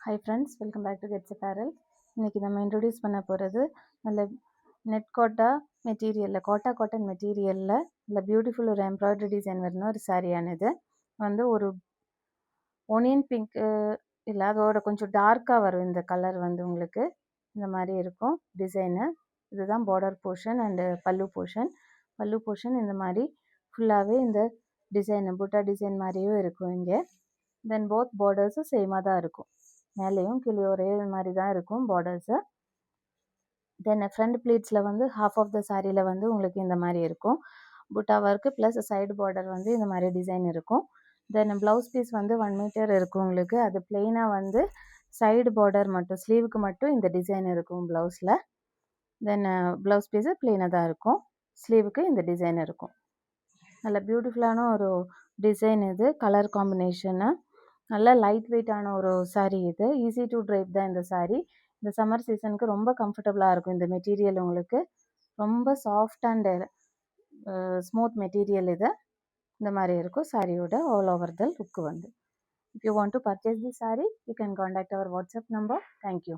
Hi friends, welcome back to Gets Apparel. இன்றைக்கி நம்ம introduce பண்ண போகிறது நல்ல நெட் கோட்டா மெட்டீரியலில், கோட்டா காட்டன் மெட்டீரியலில் நல்ல பியூட்டிஃபுல் ஒரு எம்ப்ராய்டரி டிசைன் வரணும் ஒரு சாரியானது வந்து ஒரு ஒனியன் பிங்க் இல்லை, அதோட கொஞ்சம் டார்க்காக வரும். இந்த கலர் வந்து உங்களுக்கு இந்த மாதிரி இருக்கும் டிசைனு. இதுதான் பார்டர் போர்ஷன் அண்டு பல்லு போர்ஷன் இந்த மாதிரி ஃபுல்லாகவே இந்த டிசைன் புட்டா டிசைன் மாதிரியும் இருக்கும் இங்கே. தென் போத் பார்டர்ஸும் சேமாக தான் இருக்கும், மேலேயும் கீழே ஒரே மாதிரி தான் இருக்கும் பார்டர்ஸு. தென் ஃப்ரண்ட் ப்ளீட்ஸில் வந்து ஹாஃப் ஆஃப் த சாரியில் வந்து உங்களுக்கு இந்த மாதிரி இருக்கும் புட்டா ஒர்க்கு ப்ளஸ் சைடு பார்டர் வந்து இந்த மாதிரி டிசைன் இருக்கும். தென் ப்ளவுஸ் பீஸ் வந்து 1 மீட்டர் இருக்கும் உங்களுக்கு. அது பிளெயினாக வந்து சைடு பார்டர் மட்டும், ஸ்லீவுக்கு மட்டும் இந்த டிசைன் இருக்கும் ப்ளவுஸில். தென் ப்ளவுஸ் பீஸு பிளெயினாக தான் இருக்கும், ஸ்லீவுக்கு இந்த டிசைன் இருக்கும். நல்ல பியூட்டிஃபுல்லான ஒரு டிசைன் இது. கலர் காம்பினேஷனு நல்ல லைட் வெயிட்டான ஒரு சாரீ இது. ஈஸி டு ட்ரைப் தான் இந்த சாரீ. இந்த சம்மர் சீசனுக்கு ரொம்ப கம்ஃபர்டபுளாக இருக்கும். இந்த மெட்டீரியல் உங்களுக்கு ரொம்ப சாஃப்ட் அண்ட் ஸ்மூத் மெட்டீரியல் இது. இந்த மாதிரி இருக்கும் சாரியோட ஆல் ஓவர் த லுக்கு வந்து. If you want to purchase the sari, you can contact our WhatsApp number. Thank you.